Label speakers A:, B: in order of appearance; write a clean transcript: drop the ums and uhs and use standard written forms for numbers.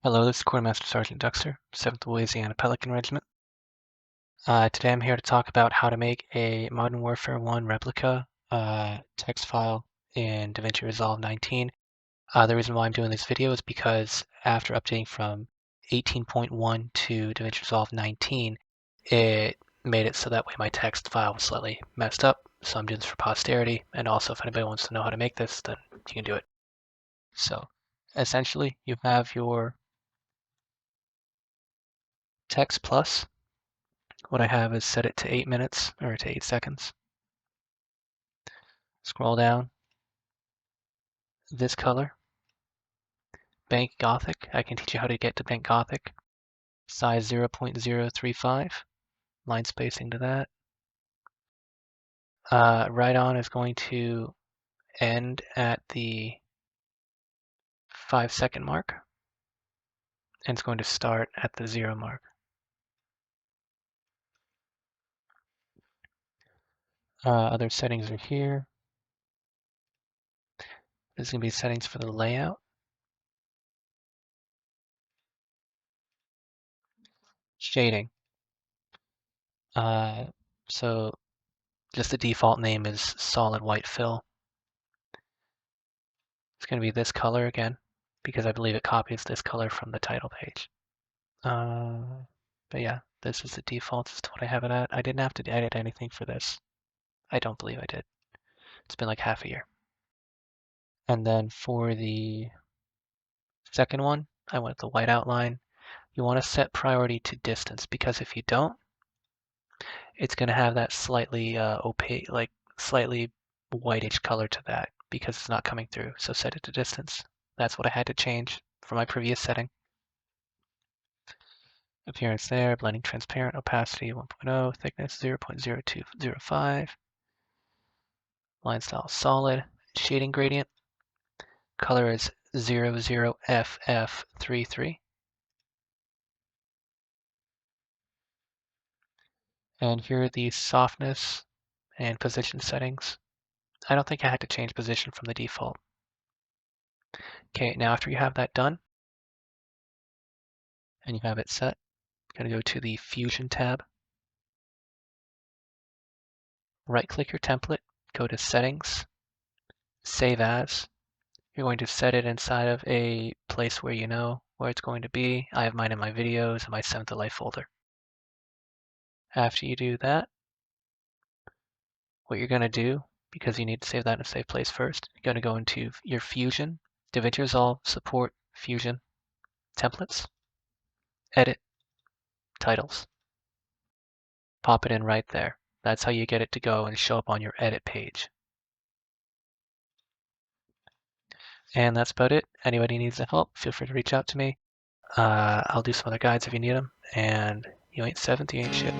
A: Hello, this is Quartermaster Sergeant Duxter, 7th Louisiana Pelican Regiment. Today I'm here to talk about how to make a Modern Warfare 1 replica text file in DaVinci Resolve 19. The reason why I'm doing this video is because after updating from 18.1 to DaVinci Resolve 19, it made it so that way my text file was slightly messed up. So I'm doing this for posterity, and also if anybody wants to know how to make this, then you can do it. So essentially, you have your text plus. What I have is set it to 8 minutes or to 8 seconds. Scroll down. This color, Bank Gothic. I can teach you how to get to Bank Gothic. Size 0.035. Line spacing to that. Right on is going to end at the 5-second mark. And it's going to start at the 0 mark. Other settings are here. There's going to be settings for the layout. Shading. So just the default name is solid white fill. It's going to be this color again, because I believe it copies this color from the title page. But yeah, this is the default as to what I have it at. I didn't have to edit anything for this. I don't believe I did. It's been like half a year. And then for the second one, I went with the white outline. You want to set priority to distance, because if you don't, it's going to have that slightly opaque, like slightly whitish color to that because it's not coming through. So set it to distance. That's what I had to change from my previous setting. Appearance there, blending transparent, opacity 1.0, thickness 0.0205, line style solid, shading gradient, color is 00FF33. And here are the softness and position settings. I don't think I had to change position from the default. Okay, now after you have that done, and you have it set, you're going to go to the Fusion tab, right-click your template, go to Settings, Save As. You're going to set it inside of a place where you know where it's going to be. I have mine in my videos and my 7th to Life folder. After you do that, what you're going to do, because you need to save that in a safe place first, you're going to go into your Fusion, DaVinci Resolve, Support, Fusion, Templates, Edit, Titles. Pop it in right there. That's how you get it to go and show up on your edit page. And that's about it. Anybody needs help, feel free to reach out to me. I'll do some other guides if you need them. And you ain't 7th, you ain't shit.